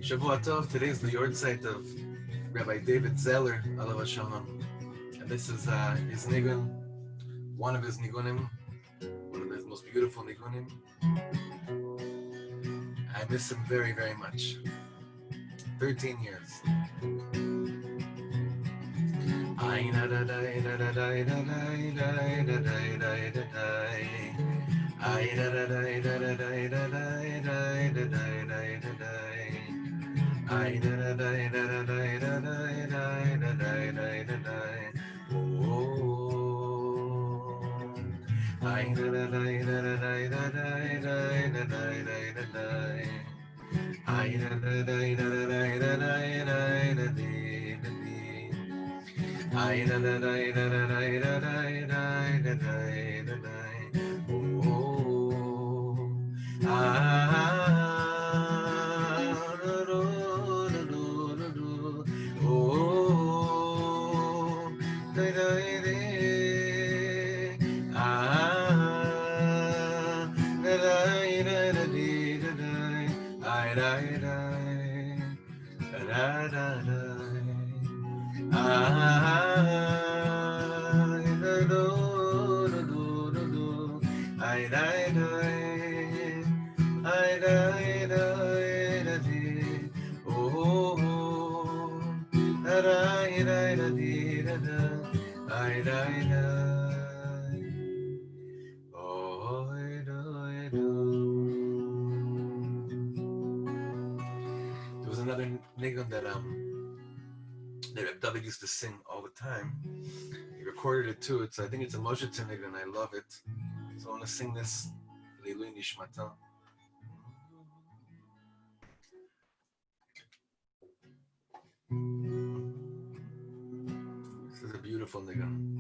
Shavua Tov. Today is the yard site of Rabbi David Zeller, Alav Hashalom. And this is his nigun, one of his nigunim, one of his most beautiful nigunim. I miss him very, very much. 13 years. There was another nigun that David used to sing all the time. He recorded it too. I think it's a Moshe nigun. I love it. So I want to sing this Leilui Nishmata. This is a beautiful nigun.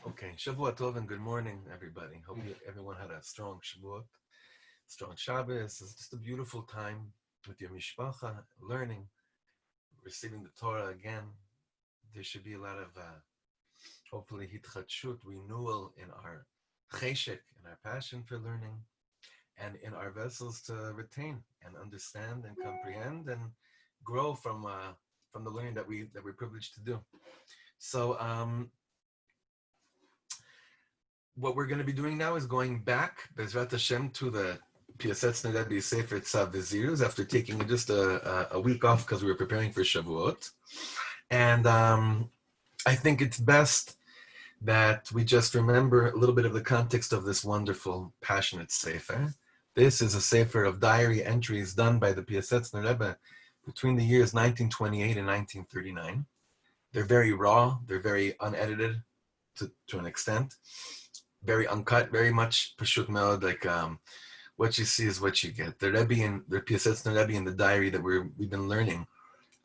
Okay, Shavua Tov and good morning, everybody. Hope everyone had a strong Shavuot, strong Shabbos. It's just a beautiful time with your mishpacha, learning, receiving the Torah again. There should be a lot of, hopefully, hitchadshut, renewal in our cheshek, in our passion for learning, and in our vessels to retain and understand and comprehend and grow from the learning that we're privileged to do. So, what we're going to be doing now is going back, Bezrat Hashem, to the Piasetzna Rebbe Sefer Tzav Veziruz after taking just a week off because we were preparing for Shavuot. And I think it's best that we just remember a little bit of the context of this wonderful, passionate Sefer. This is a Sefer of diary entries done by the Piasetzna Rebbe between the years 1928 and 1939. They're very raw, they're very unedited to an extent. Very uncut, very much pashut meod, like what you see is what you get. The Rebbe and the Piasetzna Rebbe in the diary that we've been learning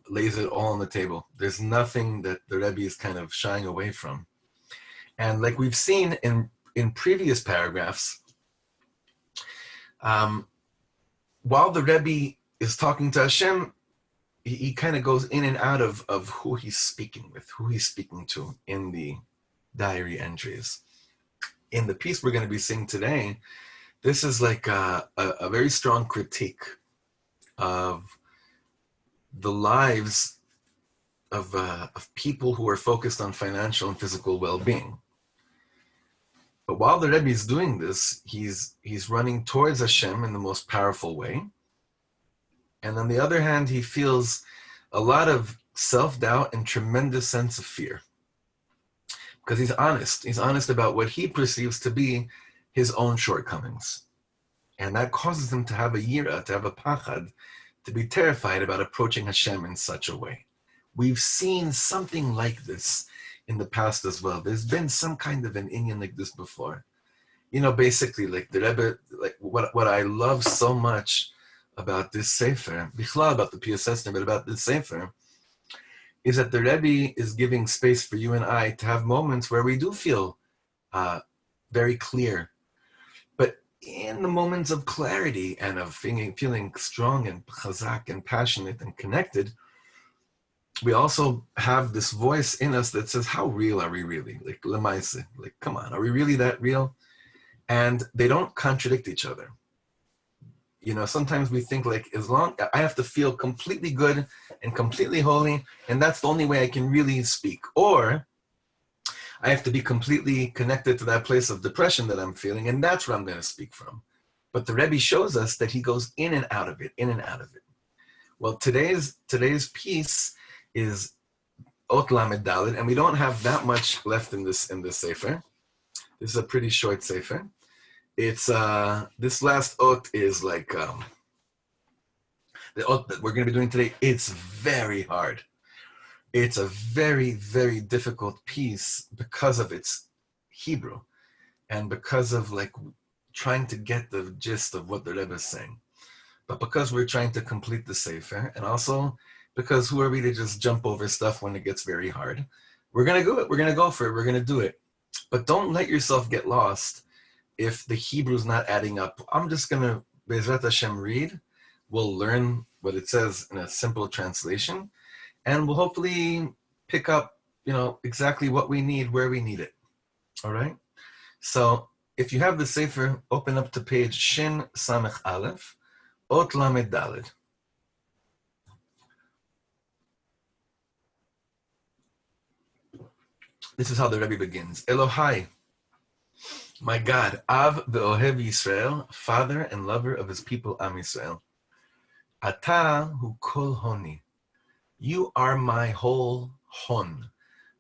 lays it all on the table. There's nothing that the Rebbe is kind of shying away from. And like we've seen in previous paragraphs, while the Rebbe is talking to Hashem, he kind of goes in and out of who he's speaking with, who he's speaking to in the diary entries. In the piece we're going to be seeing today, this is like a very strong critique of the lives of people who are focused on financial and physical well-being. But while the Rebbe is doing this, he's running towards Hashem in the most powerful way. And on the other hand, he feels a lot of self-doubt and tremendous sense of fear. Because he's honest. He's honest about what he perceives to be his own shortcomings. And that causes him to have a yira, to have a pachad, to be terrified about approaching Hashem in such a way. We've seen something like this in the past as well. There's been some kind of an inyan like this before. You know, basically, like the Rebbe, like what I love so much about this Sefer, bichlal about the Piasetzna, but about this Sefer, is that the Rebbe is giving space for you and I to have moments where we do feel very clear. But in the moments of clarity and of feeling strong and chazak and passionate and connected, we also have this voice in us that says, how real are we really? Like, lemaise, like, come on, are we really that real? And they don't contradict each other. You know, sometimes we think like, as long, I have to feel completely good and completely holy, and that's the only way I can really speak. Or I have to be completely connected to that place of depression that I'm feeling, and that's where I'm going to speak from. But the Rebbe shows us that he goes in and out of it, in and out of it. Well, today's piece is Ot Lamed Daled, and we don't have that much left in this Sefer. This is a pretty short Sefer. It's this last ot is like the ot that we're going to be doing today. It's very hard. It's a very, very difficult piece because of its Hebrew and because of like trying to get the gist of what the Rebbe is saying. But because we're trying to complete the Sefer, and also because who are we to just jump over stuff when it gets very hard, we're going to do it. We're going to go for it. We're going to do it. But don't let yourself get lost if the Hebrew's not adding up. I'm just going to, Bezrat Hashem, read. We'll learn what it says in a simple translation, and we'll hopefully pick up, exactly what we need, where we need it. All right? So if you have the Sefer, open up to page Shin Samech Aleph, Ot Lamed Daled. This is how the Rebbe begins. Elohai, my God, Av ve'ohev Yisrael, father and lover of his people Am Yisrael. Ata hu kol honi. You are my whole hon.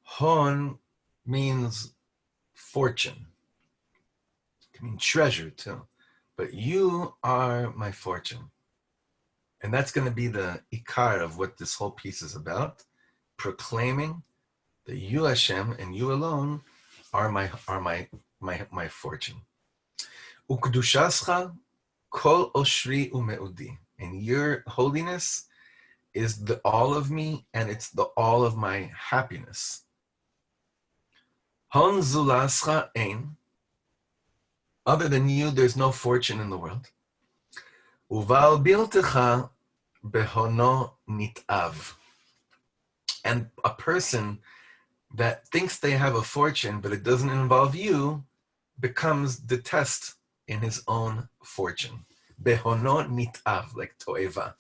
Hon means fortune. It can mean treasure too. But you are my fortune. And that's going to be the ikar of what this whole piece is about. Proclaiming that you, Hashem, and you alone are my fortune. Ukdushascha kol oshri umeudi. And your holiness is the all of me, and it's the all of my happiness. Hon zulascha ein. Other than you, there's no fortune in the world. Uval biltecha behono nitav. And a person that thinks they have a fortune, but it doesn't involve you, becomes detest in his own fortune. Behono nitav, like toeva.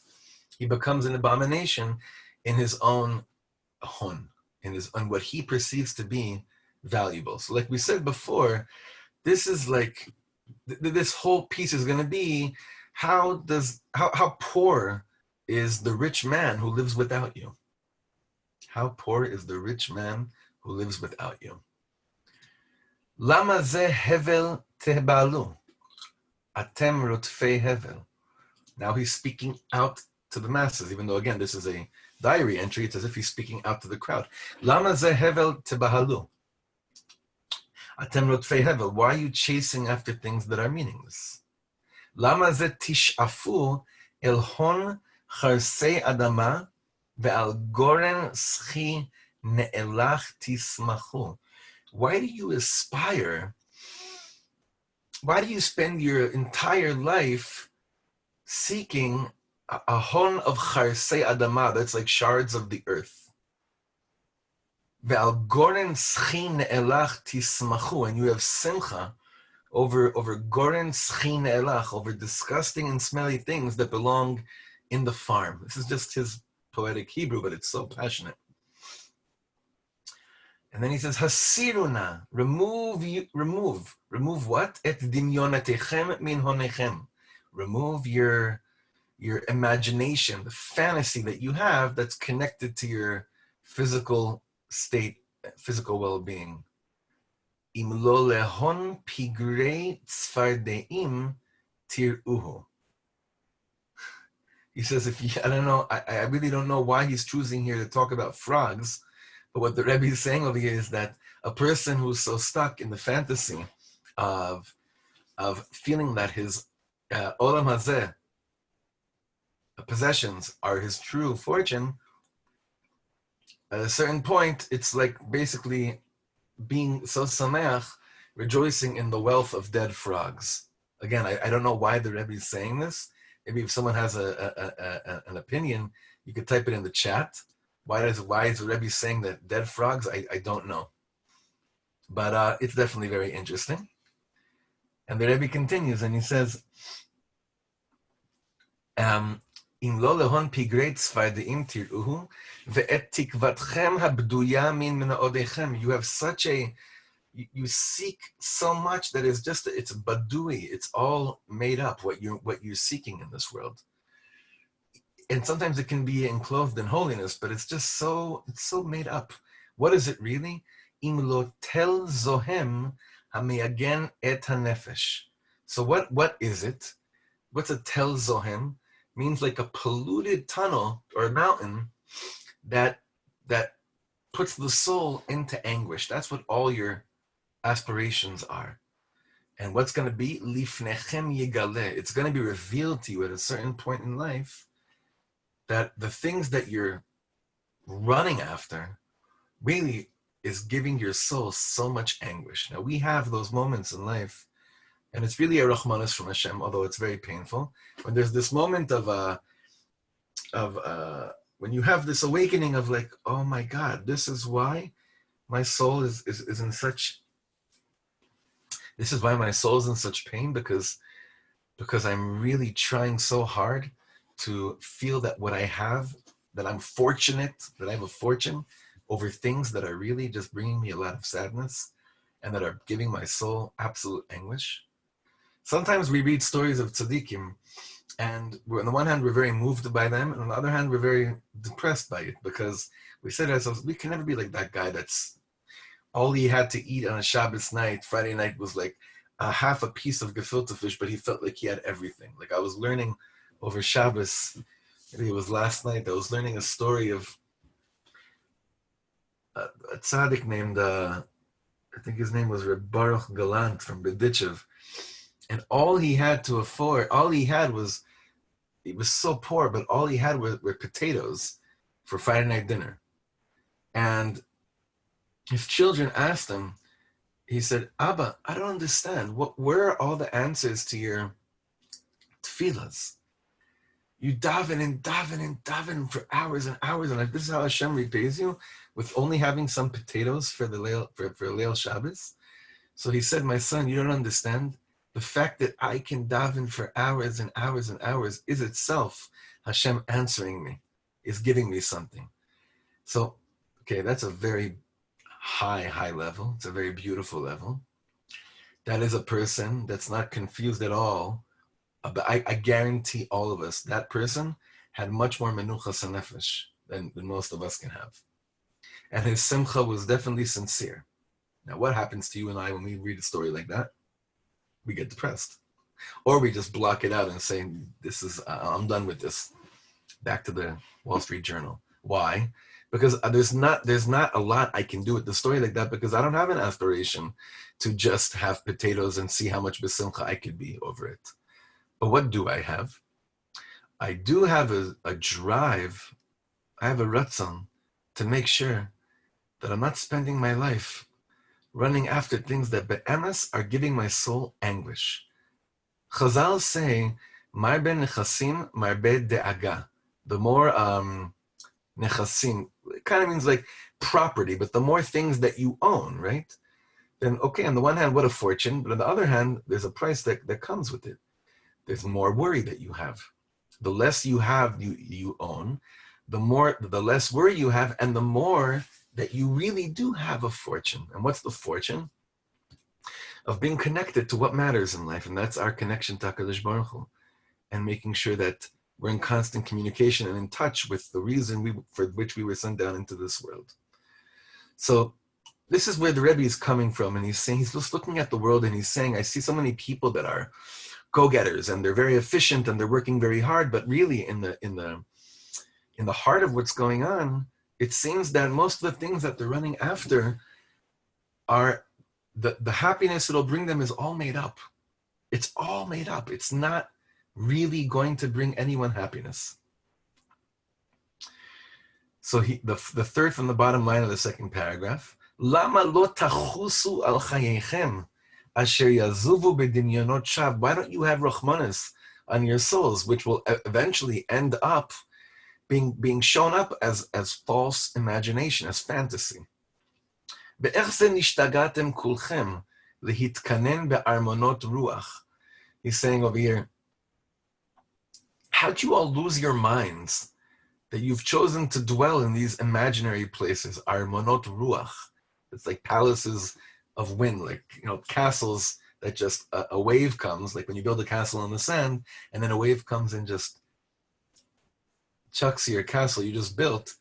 He becomes an abomination in his own hon, on what he perceives to be valuable. So like we said before, this is like, this whole piece is going to be, how poor is the rich man who lives without you? How poor is the rich man who lives without you? Lama ze hevel tehbalu, atem rotfei hevel. Now he's speaking out to the masses, even though, again, this is a diary entry. It's as if he's speaking out to the crowd. Lama ze hevel tebahalu, atem rotfei hevel. Why are you chasing after things that are meaningless? Lama ze tishafu el hon charsei adama ve'al goren schi ne'elach tismachu. Why do you aspire? Why do you spend your entire life seeking a hon of charsei adama, that's like shards of the earth? Ve'al goren schi ne'elach tismachu, and you have simcha over goren schi ne'elach, over disgusting and smelly things that belong in the farm. This is just his poetic Hebrew, but it's so passionate. And then he says, Hasiruna, remove what? Et dimyonatechem min honechem. Remove your imagination, the fantasy that you have that's connected to your physical state, physical well-being. Im lo lehon pigrei tzfardeim tir'uhu. He says, I don't know, I really don't know why he's choosing here to talk about frogs, but what the Rebbe is saying over here is that a person who's so stuck in the fantasy of feeling that his olam hazeh, possessions, are his true fortune, at a certain point, it's like basically being so sameach, rejoicing in the wealth of dead frogs. Again, I don't know why the Rebbe is saying this. Maybe if someone has an opinion, you could type it in the chat. Why is the Rebbe saying that dead frogs? I don't know. But it's definitely very interesting. And the Rebbe continues and he says, In lo lehon pigrei tzfardeim tir'uhu, ve'et tikvatchem habduya min menaodechem. You have such a, you seek so much that is just, it's badui, it's all made up, what you're seeking in this world. And sometimes it can be enclosed in holiness, but it's just it's so made up. What is it really? Im lo tel zohem hameyagen et hanefesh. So what is it? What's a tel zohem? Means like a polluted tunnel or a mountain that puts the soul into anguish. That's what all your aspirations are. And what's going to be? Lifnechem yigaleh. It's going to be revealed to you at a certain point in life that the things that you're running after really is giving your soul so much anguish. Now, we have those moments in life, and it's really a rachmanis from Hashem, although it's very painful, when there's this moment of when you have this awakening of like, oh my God, this is why my soul is in such, this is why my soul is in such pain, because I'm really trying so hard to feel that what I have, that I'm fortunate, that I have a fortune over things that are really just bringing me a lot of sadness and that are giving my soul absolute anguish. Sometimes we read stories of tzaddikim, and on the one hand, we're very moved by them, and on the other hand, we're very depressed by it, because we say to ourselves, we can never be like that guy that's all he had to eat on a Shabbos night, Friday night, was like half a piece of gefilte fish, but he felt like he had everything. Like I was learning over Shabbos, maybe it was last night, I was learning a story of a tzaddik named, I think his name was Reb Baruch Galant from Bedichev. And all he had to afford, all he had was, he was so poor, but all he had were potatoes for Friday night dinner. And his children asked him, he said, Abba, I don't understand. Where are all the answers to your tefillas? You daven and daven and daven for hours and hours, and like, this is how Hashem repays you with only having some potatoes for the Leil, for Leil Shabbos. So he said, my son, you don't understand. The fact that I can daven for hours and hours and hours is itself Hashem answering me, is giving me something. So, okay, that's a very high level. It's a very beautiful level. That is a person that's not confused at all. But I guarantee all of us, that person had much more menuchas hanefesh than most of us can have. And his simcha was definitely sincere. Now, what happens to you and I when we read a story like that? We get depressed. Or we just block it out and say, this is, I'm done with this. Back to the Wall Street Journal. Why? Because there's not a lot I can do with the story like that, because I don't have an aspiration to just have potatoes and see how much besimcha I could be over it. But what do I have? I do have a drive, I have a ratzon to make sure that I'm not spending my life running after things that be'emes are giving my soul anguish. Chazal say, marbe nechasim, marbe de'aga. The more nechasim, it kind of means like property, but the more things that you own, right? Then, okay, on the one hand, what a fortune, but on the other hand, there's a price that comes with it. There's more worry that you have. The less you have, you own, the less worry you have, and the more that you really do have a fortune. And what's the fortune? Of being connected to what matters in life, and that's our connection to HaKadosh Baruch Hu, and making sure that we're in constant communication and in touch with the reason for which we were sent down into this world. So this is where the Rebbe is coming from, and he's saying, he's just looking at the world and he's saying, I see so many people that are go-getters and they're very efficient and they're working very hard, but really in the heart of what's going on, it seems that most of the things that they're running after are the happiness it'll bring them is all made up. It's all made up. It's not really going to bring anyone happiness. So the third from the bottom line of the second paragraph, Lama lo tachusu al chayechem asher yazuvu b'dimyonot shav. Why don't you have rachmanis on your souls, which will eventually end up being shown up as false imagination, as fantasy. He's saying over here, how'd you all lose your minds that you've chosen to dwell in these imaginary places, armonot ruach? It's like palaces of wind, like, castles that just a wave comes, like when you build a castle on the sand, and then a wave comes and just chucks your castle you just built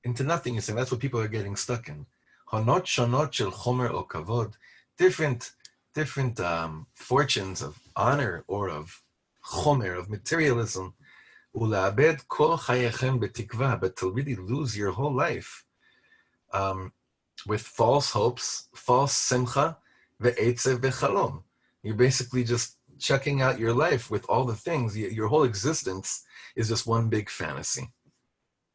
into nothing. You're saying that's what people are getting stuck in. Honot shonot shel chomer o kavod, different fortunes of honor or of chomer, of materialism, ula'abed kol chayechem betikva, but to really lose your whole life with false hopes, false simcha, ve'etzev v'chalom. You're basically just checking out your life with all the things. Your whole existence is just one big fantasy.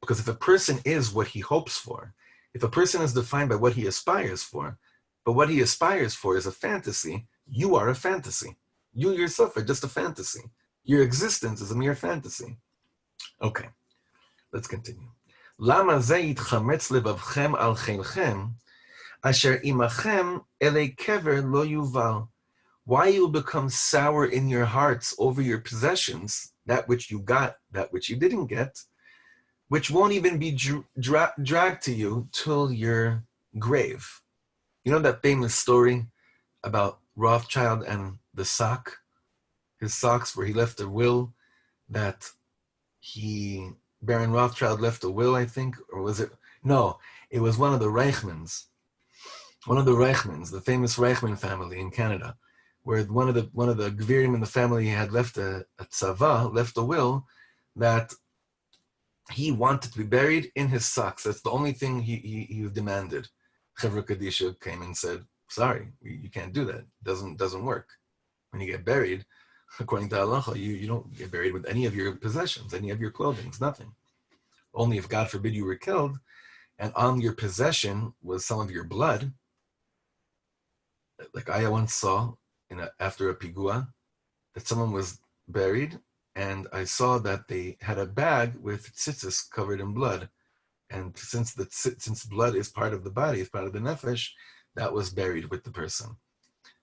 Because if a person is what he hopes for, if a person is defined by what he aspires for, but what he aspires for is a fantasy, you are a fantasy. You yourself are just a fantasy. Your existence is a mere fantasy. Okay, let's continue. Lama ze yitchametz levavchem al chelchem, asher imachem elei kever lo yuval. Why you become sour in your hearts over your possessions, that which you got, that which you didn't get, which won't even be dragged to you till your grave. You know that famous story about Rothschild and the sock? His socks, where he left a will that Baron Rothschild left a will, I think, or was it? No, it was one of the Reichmans. One of the Reichmans, the famous Reichman family in Canada, where one of the Gvirim in the family had left a Tzav, left a will that he wanted to be buried in his socks. That's the only thing he demanded. Chevra Kadisha came and said, sorry, you can't do that. It doesn't work. When you get buried, according to halacha, you don't get buried with any of your possessions, any of your clothing, nothing. Only if, God forbid, you were killed, and on your possession was some of your blood. Like I once saw after a pigua, that someone was buried, and I saw that they had a bag with tzitzis covered in blood. And since blood is part of the body, is part of the nefesh, that was buried with the person.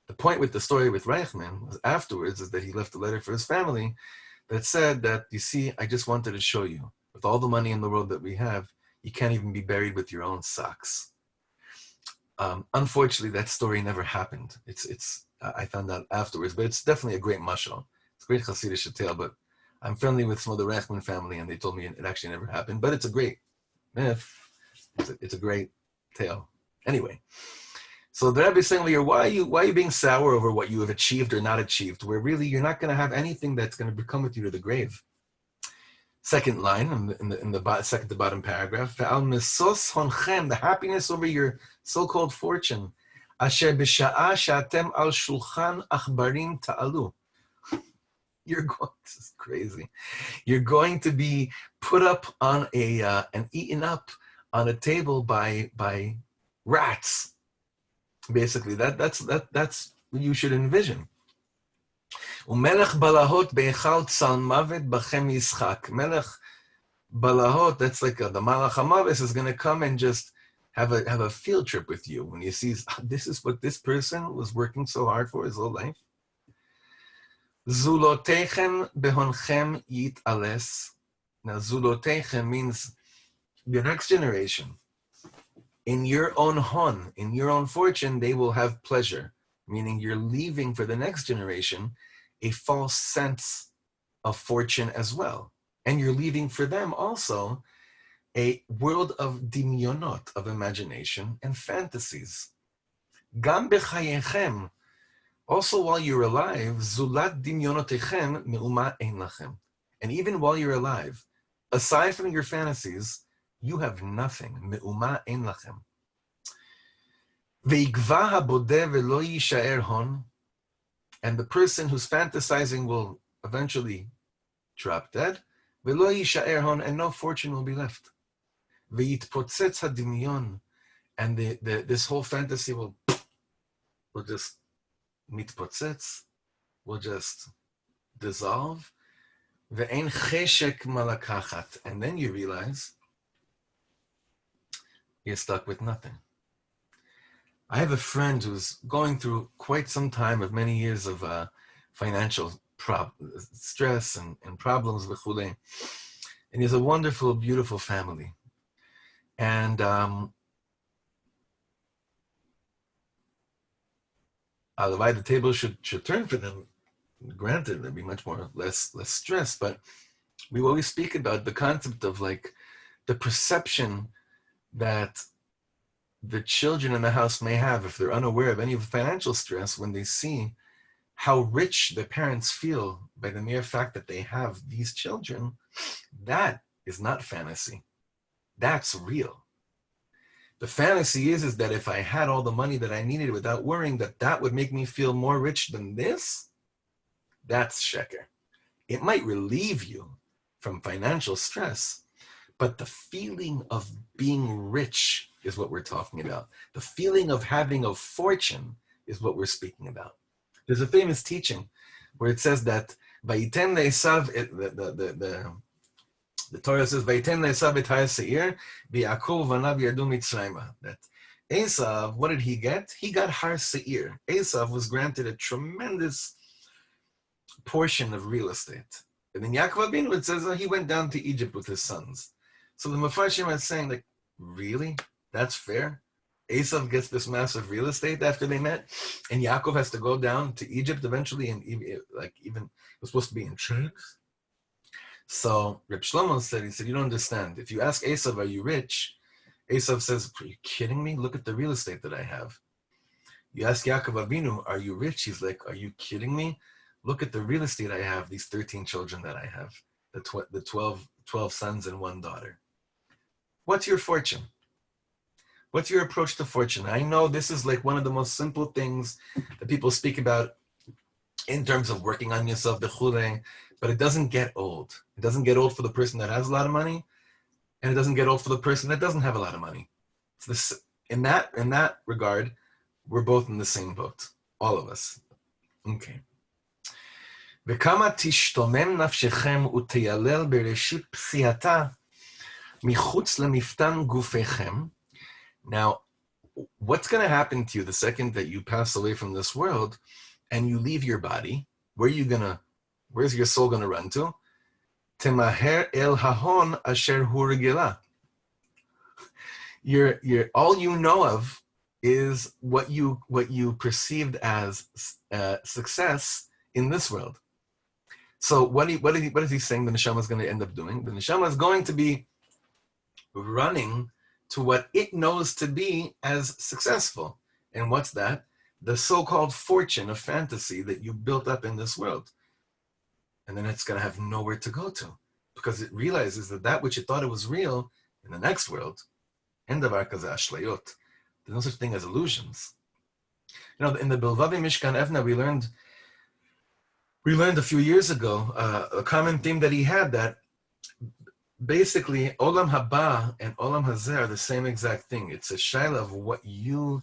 The point with the story with Reichman was afterwards is that he left a letter for his family that said that, you see, I just wanted to show you, with all the money in the world that we have, you can't even be buried with your own socks. Unfortunately, that story never happened. I found out afterwards, but it's definitely a great mashal. It's a great Hasidic tale, but I'm friendly with some of the Reichman family, and they told me it actually never happened, but it's a great myth. It's a great tale. Anyway, so the Rebbe is saying, why are you being sour over what you have achieved or not achieved, where really you're not going to have anything that's going to come with you to the grave? Second line in the second to bottom paragraph, the happiness over your so-called fortune. Asher b'sha'a she'atem al shulchan achbarim ta'alu. This is crazy. You're going to be put up on and eaten up on a table by rats. Basically, that's what you should envision. Umelech balahot beichal tzal mavet bachem yischak. Melech balahot, that's like the malach hamavis is going to come and just have a field trip with you when he sees this is what this person was working so hard for his whole life. Zulotechem behonchem yitales. Now, zulotechem means the next generation. In your own hon, in your own fortune, they will have pleasure. Meaning you're leaving for the next generation a false sense of fortune as well. And you're leaving for them also a world of dimyonot, of imagination and fantasies. Gam b'chayechem, also while you're alive, zulat dimyonotechem me'uma ein lachem. And even while you're alive, aside from your fantasies, you have nothing. Me'uma ein lachem. Ve'igva habodeh ve'lo yishaer hon. And the person who's fantasizing will eventually drop dead. Ve'lo yishaer hon, and no fortune will be left. Ve'yitpotzetz hadimyon, and this whole fantasy will just mitpotzetz, will just dissolve. Ve'ein cheshek malakachat, and then you realize you're stuck with nothing. I have a friend who's going through quite some time of many years of financial stress and problems with chule. And he has a wonderful, beautiful family. And otherwise the table should turn for them. Granted, there'd be much more less stress, but we always speak about the concept of like the perception that the children in the house may have if they're unaware of any of the financial stress when they see how rich the parents feel by the mere fact that they have these children, that is not fantasy. That's real. The fantasy is that if I had all the money that I needed without worrying that that would make me feel more rich than this, that's sheker. It might relieve you from financial stress, but the feeling of being rich is what we're talking about. The feeling of having a fortune is what we're speaking about. There's a famous teaching where it says that Vayiten le'esav, the Torah says, Vayiten le'esav et ha'seir, v'Yaakov v'anav yardu Mitzrayma. That Esav, what did he get? He got Har Seir. Esav was granted a tremendous portion of real estate. And then Yaakov Avinu, it says he went down to Egypt with his sons. So the Mefarshim are saying, like, really? That's fair? Esav gets this massive real estate after they met, and Yaakov has to go down to Egypt eventually, and even it was supposed to be in tricks. So Rav Shlomo said, you don't understand. If you ask Esav, are you rich? Esav says, are you kidding me? Look at the real estate that I have. You ask Yaakov Avinu, are you rich? He's like, are you kidding me? Look at the real estate I have, these 13 children that I have, the 12 sons and one daughter. What's your fortune? What's your approach to fortune? I know this is like one of the most simple things that people speak about in terms of working on yourself, but it doesn't get old. It doesn't get old for the person that has a lot of money, and it doesn't get old for the person that doesn't have a lot of money. So this, in that regard, we're both in the same boat, all of us. Okay. וכמה תשתומם נפשכם ותיילל בראשית פסיעתה מחוץ למפתן גופכם. Now, what's going to happen to you the second that you pass away from this world and you leave your body? Where's your soul going to run to? Temaher el hahon asher hu regila. All you know of is what you perceived as success in this world. So what is he saying the neshama is going to end up doing? The neshama is going to be running to what it knows to be as successful. And what's that? The so-called fortune of fantasy that you built up in this world. And then it's going to have nowhere to go to, because it realizes that which it thought it was real in the next world, there's no such thing as illusions. You know, in the Bilvavi Mishkan Evna, we learned a few years ago a common theme that he had, that basically Olam Haba and Olam Hazeh are the same exact thing. It's a shaila of what you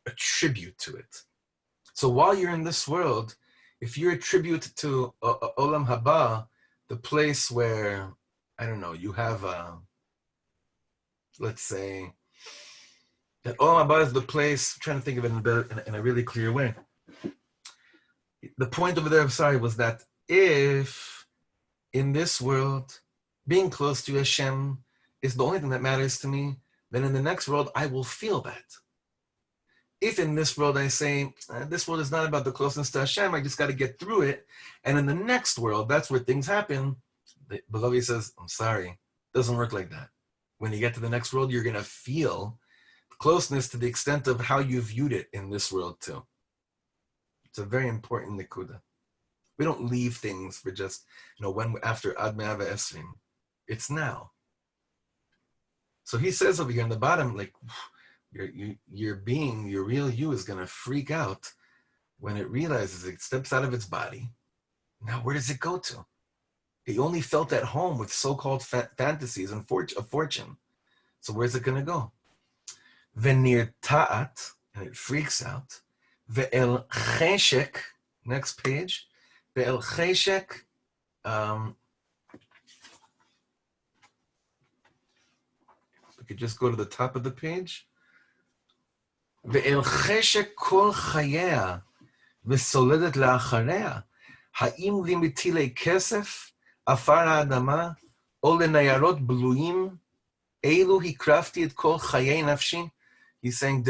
attribute to it. So while you're in this world, if you attribute to Olam Haba, the place where, I don't know, you have, let's say, that Olam Haba is the place, I'm trying to think of it in a really clear way. The point over there, I'm sorry, was that if in this world, being close to Hashem is the only thing that matters to me, then in the next world, I will feel that. If in this world I say, this world is not about the closeness to Hashem, I just got to get through it, and in the next world, that's where things happen, the Beloved says, I'm sorry, it doesn't work like that. When you get to the next world, you're going to feel closeness to the extent of how you viewed it in this world too. It's a very important nikuda. We don't leave things for just, when after Ad Me'ava Esrim. It's now. So he says over here in the bottom, like, your being, your real you is going to freak out when it realizes it steps out of its body. Now, where does it go to? It only felt at home with so-called fantasies and of fortune. So where's it going to go? Venir ta'at, and it freaks out. Ve'el cheshek, next page. Ve'el cheshek, we could just go to the top of the page. ואל חשק כל חייה וסולדת לאחריה, האם לי מטילי כסף, עפר האדמה, או לניירות בלויים, אילו הקרבתי את כל חיי נפשי? He's saying,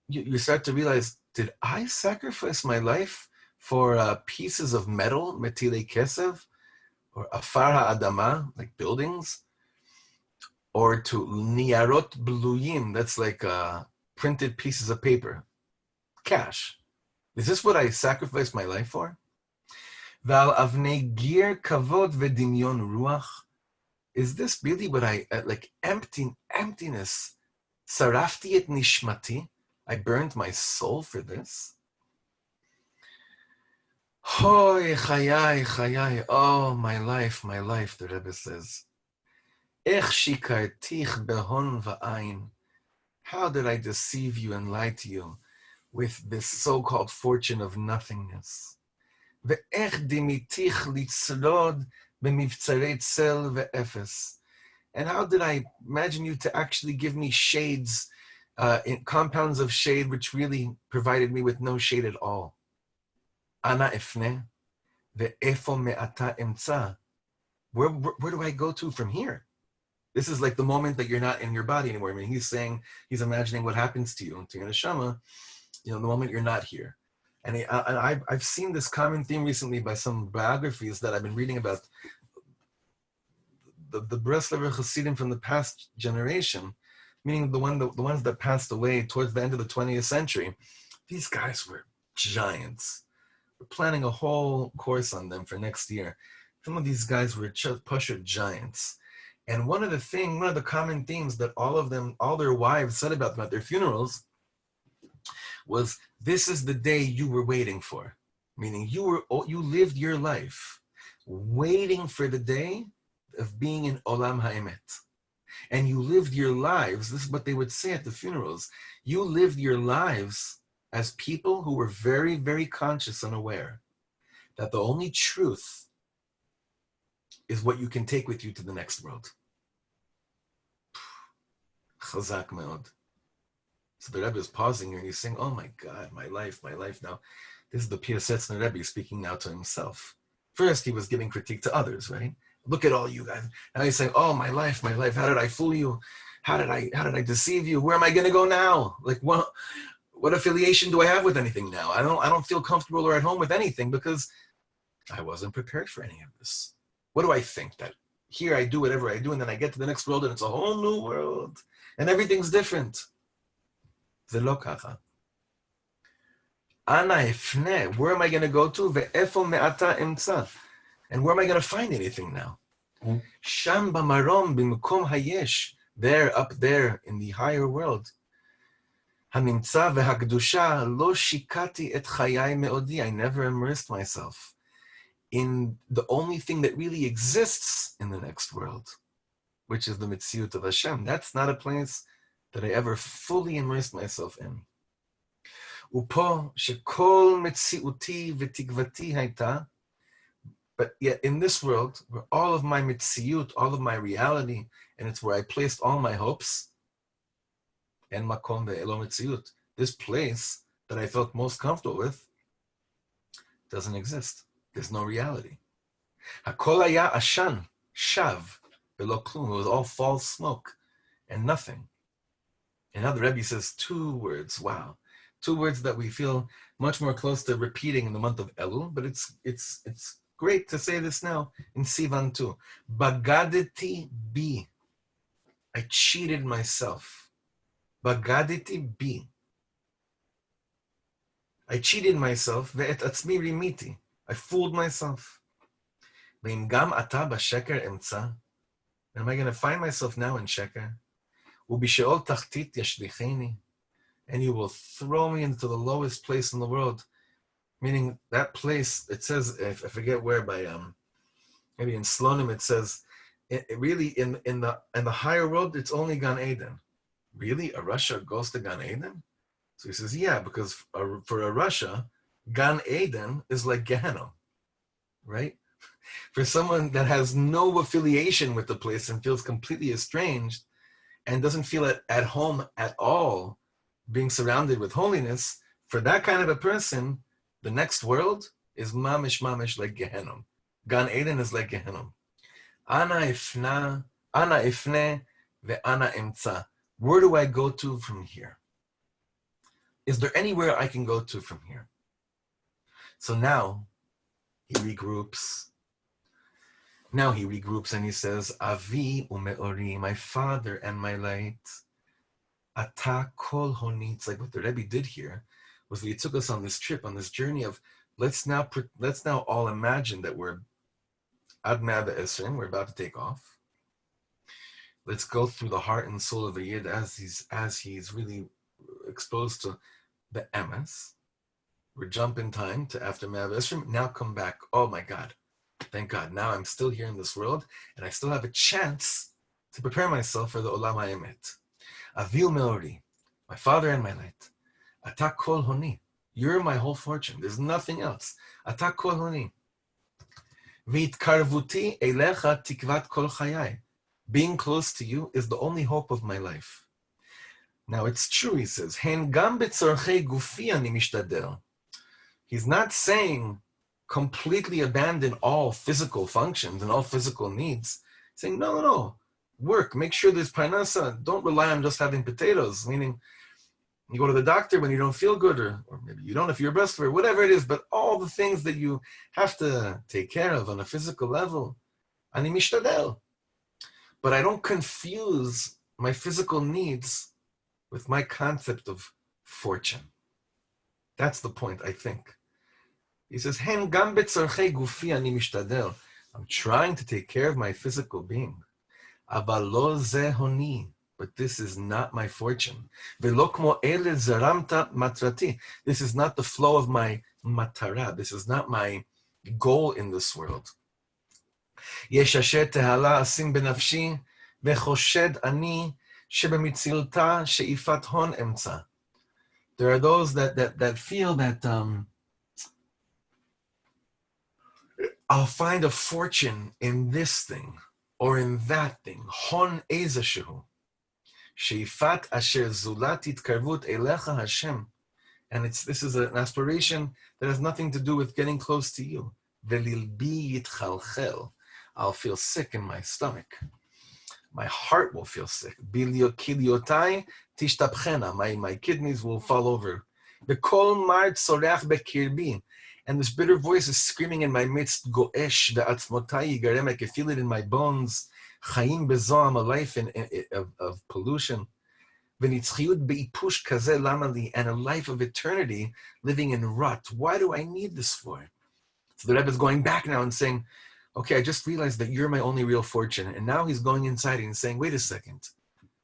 you start to realize, did I sacrifice my life for pieces of metal, metile kesef, or afar ha'adama, like buildings? Or to niyarot bluyim, that's like printed pieces of paper, cash. Is this what I sacrificed my life for? Val avnei gir kavod v'dimyon ruach. Is this really what I, like emptiness, sarafti et nishmati? I burned my soul for this? Hoy chayai, chayai, oh, my life, the Rebbe says. Ech shikartich behon va'ain. How did I deceive you and lie to you with this so-called fortune of nothingness? Ve'ech dimitich litzrod b'mivtzarei tzel ve'efes. And how did I imagine you to actually give me shades, in compounds of shade, which really provided me with no shade at all? Ana efne ve'efo me'ata emtza. Where do I go to from here? This is like the moment that you're not in your body anymore. I mean, he's imagining what happens to you, to your neshama, the moment you're not here. And I've seen this common theme recently by some biographies that I've been reading about the Breslever Hasidim from the past generation, meaning the ones that passed away towards the end of the 20th century. These guys were giants. We're planning a whole course on them for next year. Some of these guys were pusher giants. And one of the common themes that all their wives said about them at their funerals was, this is the day you were waiting for. Meaning you lived your life waiting for the day of being in Olam Ha'emet. And you lived your lives, this is what they would say at the funerals, you lived your lives as people who were very, very conscious and aware that the only truth is what you can take with you to the next world. Chazak meod. So the Rebbe is pausing here and he's saying, oh my God, my life now. This is the Piasetzna Rebbe speaking now to himself. First, he was giving critique to others, right? Look at all you guys. Now he's saying, oh, my life, how did I fool you? How did I deceive you? Where am I gonna go now? Like, what affiliation do I have with anything now? I don't feel comfortable or at home with anything because I wasn't prepared for any of this. What do I think? That here I do whatever I do and then I get to the next world and it's a whole new world and everything's different. V'lo kacha. Ana efne. Where am I going to go to? Ve'efo me'ata emtza. And where am I going to find anything now? Sham b'marom b'mkom hayesh. There, up there in the higher world. Hanimtza ve'hakdusha lo shikati et chayai me'odi. I never immersed myself in the only thing that really exists in the next world, which is the Metziut of Hashem. That's not a place that I ever fully immersed myself in. Upo shekol metziuti v'tikvati hayta. But yet in this world, where all of my metziut, all of my reality, and it's where I placed all my hopes, and makom ve'elo metziut, this place that I felt most comfortable with, doesn't exist. There's no reality. Hakol haya ashan, shav, ve'lo klum. It was all false smoke and nothing. And now the Rebbe says two words. Wow. Two words that we feel much more close to repeating in the month of Elul, but it's great to say this now in Sivan too. Bagaditi bi. I cheated myself. Bagaditi bi. I cheated myself. Ve'et atzmi rimiti. I fooled myself. Ve'im gam ata b'sheker emtza. Am I going to find myself now in sheker? Ubisheol tachtit yashlicheni. And you will throw me into the lowest place in the world. Meaning that place, it says, I forget where, by maybe in Slonim it says, it really in the higher world, it's only Gan Eden. Really? A Russia goes to Gan Eden? So he says, yeah, because for a Russia, Gan Eden is like Gehenna, right? For someone that has no affiliation with the place and feels completely estranged and doesn't feel at home at all, being surrounded with holiness, for that kind of a person, the next world is mamish like Gehenna. Gan Eden is like Gehenna. Ana ifne ve'ana emtza. Where do I go to from here? Is there anywhere I can go to from here? So now he regroups. Now he regroups and he says, Avi umeori, my father and my light. Ata kol honi. It's like what the Rebbe did here was that he took us on this trip, on this journey of let's now all imagine that we're Ad Ma'ad Esrim, we're about to take off. Let's go through the heart and soul of the Yid as he's really exposed to the emes. We're jumping time to after Ma'ad Esrim. Now come back. Oh my God. Thank God. Now I'm still here in this world and I still have a chance to prepare myself for the Olam HaEmet. Avil Meori, my father and my light. Ata kol honi. You're my whole fortune. There's nothing else. Ata kol honi. V'itkarvuti elecha tikvat kol chayai. Being close to you is the only hope of my life. Now it's true, he says, Hen gam betzorchei gufi ani mishtadel. He's not saying completely abandon all physical functions and all physical needs. He's saying, no. Work, make sure there's parnasa. Don't rely on just having potatoes, meaning you go to the doctor when you don't feel good, or maybe you don't if you're a breastfeeder, whatever it is, but all the things that you have to take care of on a physical level, ani mishtadel. But I don't confuse my physical needs with my concept of fortune. That's the point, I think. He says, Hen gam betzorchei gufi ani mishtadel. I'm trying to take care of my physical being. Aval lo ze honi. But this is not my fortune. Velo kmo ele zaramta matrati. This is not the flow of my matara. This is not my goal in this world. Yesh asher tehala asim benafshi vechoshed ani shebemitziluta sheifat hon emtza. There are those that feel that I'll find a fortune in this thing or in that thing. Hon ezashu. Sheifat asher zulat itkarvut elecha Hashem. And this is an aspiration that has nothing to do with getting close to you. Velilbi yitchalchel. I'll feel sick in my stomach. My heart will feel sick. Kiliotai tishtapchena. My kidneys will fall over. Bekol mar tzoreach bekirbi. And this bitter voice is screaming in my midst. Goesh ve'atzmotai yigarem. I can feel it in my bones. Chaim bezoam, a life of pollution. V'nitzchiyut be'ipush kazeh lamali. And a life of eternity living in rut. Why do I need this for? So the Rebbe is going back now and saying, okay, I just realized that you're my only real fortune. And now he's going inside and saying, wait a second.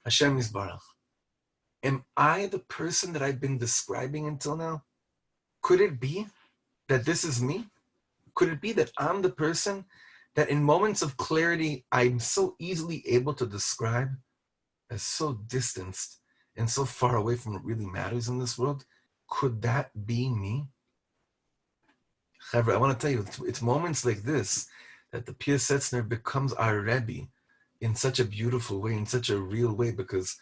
Hashem Yisbarach. Am I the person that I've been describing until now? Could it be that this is me? Could it be that I'm the person that in moments of clarity, I'm so easily able to describe as so distanced and so far away from what really matters in this world? Could that be me? Chavra, I want to tell you, it's moments like this that the Piasetzna becomes our Rebbe in such a beautiful way, in such a real way, because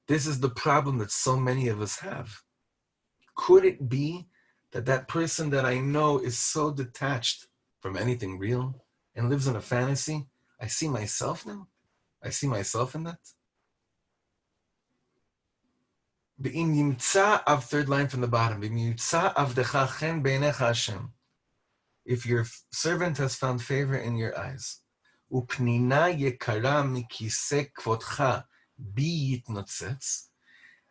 this is the problem that so many of us have. Could it be that person that I know is so detached from anything real and lives in a fantasy? I see myself now. I see myself in that. Third line from the bottom. If your servant has found favor in your eyes,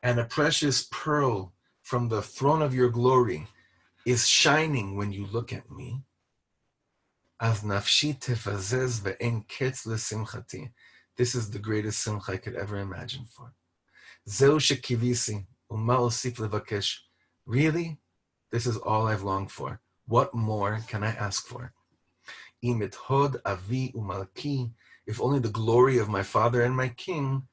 and a precious pearl from the throne of your glory is shining when you look at me, this is the greatest simcha I could ever imagine for. Really, this is all I've longed for. What more can I ask for? If only the glory of my Father and my King,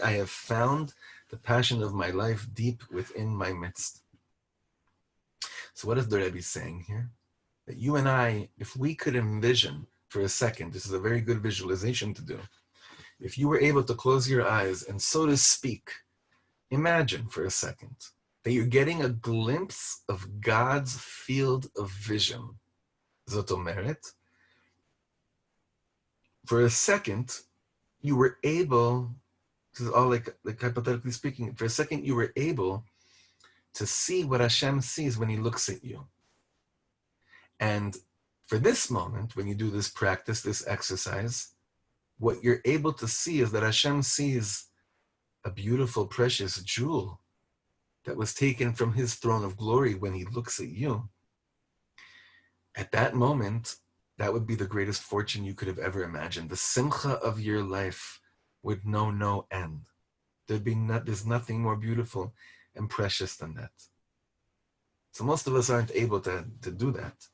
I have found the passion of my life deep within my midst. So what is the Rebbe saying here? That you and I, if we could envision for a second, this is a very good visualization to do. If you were able to close your eyes and, so to speak, imagine for a second that you're getting a glimpse of God's field of vision. Zot omeret, for a second, you were able, this is all like hypothetically speaking, for a second you were able to see what Hashem sees when he looks at you. And for this moment, when you do this practice, this exercise, what you're able to see is that Hashem sees a beautiful, precious jewel that was taken from his throne of glory when he looks at you, at that moment, that would be the greatest fortune you could have ever imagined. The simcha of your life would know no end. There's nothing more beautiful and precious than that. So most of us aren't able to do that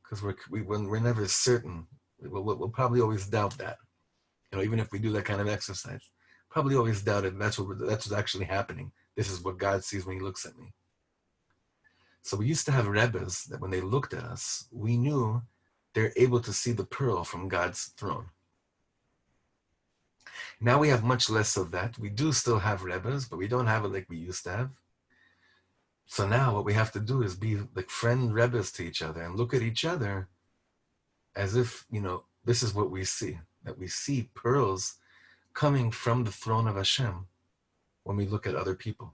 because we're never certain. We'll probably always doubt that. Even if we do that kind of exercise, probably always doubt it. That's what's actually happening. This is what God sees when he looks at me. So we used to have Rebbes that when they looked at us, we knew they're able to see the pearl from God's throne. Now we have much less of that. We do still have Rebbes, but we don't have it like we used to have. So now what we have to do is be like friend Rebbes to each other and look at each other as if, this is what we see, that we see pearls coming from the throne of Hashem when we look at other people.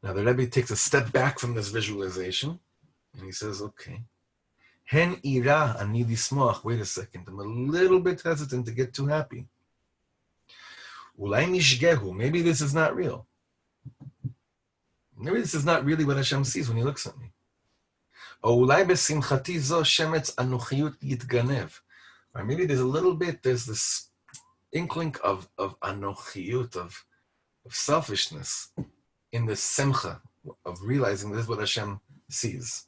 Now the Rebbe takes a step back from this visualization and he says, okay, Hen ira ani lismoach. Wait a second, I'm a little bit hesitant to get too happy. Ulai nishgehu. Maybe this is not real. Maybe this is not really what Hashem sees when he looks at me. O ulai besimchati zo shemetz anuchiyut yitganev. Or maybe there's this inkling of anochiyut, of selfishness in the simcha of realizing this is what Hashem sees.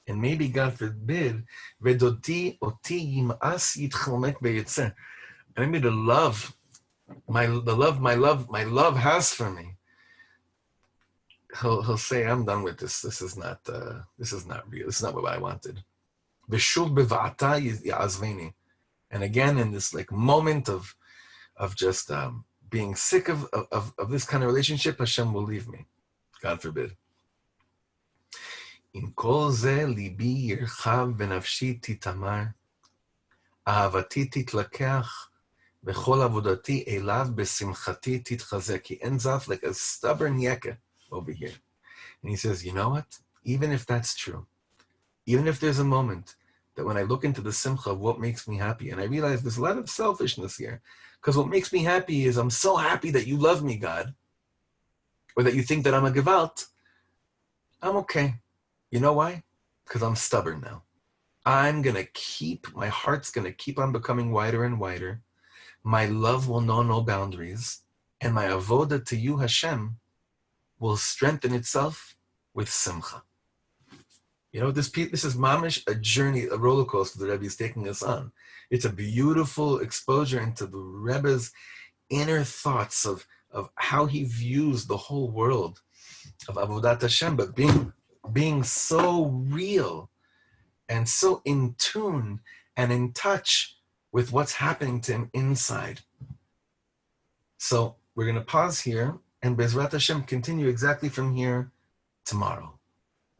And maybe, God forbid, maybe the love my love has for me, he'll say, I'm done with this. This is not real. This is not what I wanted. And again, in this moment of just being sick of this kind of relationship, Hashem will leave me. God forbid. In kol ze libi yirchav v'nafshi titamar, ahavati titlakech, v'chol avodati elav besimchati titchazek. He ends off like a stubborn yeka over here. And he says, you know what? Even if that's true, even if there's a moment that when I look into the simcha of what makes me happy, and I realize there's a lot of selfishness here, because what makes me happy is I'm so happy that you love me, God, or that you think that I'm a gewalt, I'm okay. You know why? Because I'm stubborn now. My heart's going to keep on becoming wider and wider. My love will know no boundaries. And my avoda to you, Hashem, will strengthen itself with simcha. This is mamish, a journey, a roller coaster the Rebbe is taking us on. It's a beautiful exposure into the Rebbe's inner thoughts of how he views the whole world of avodat Hashem, but being so real and so in tune and in touch with what's happening to him inside. So we're going to pause here and Bezrat Hashem continue exactly from here tomorrow.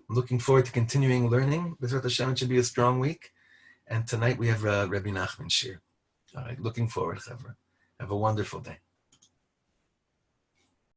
I'm looking forward to continuing learning. Bezrat Hashem, it should be a strong week. And tonight we have Rabbi Nachman Shir. All right, looking forward, Chavra. Have a wonderful day.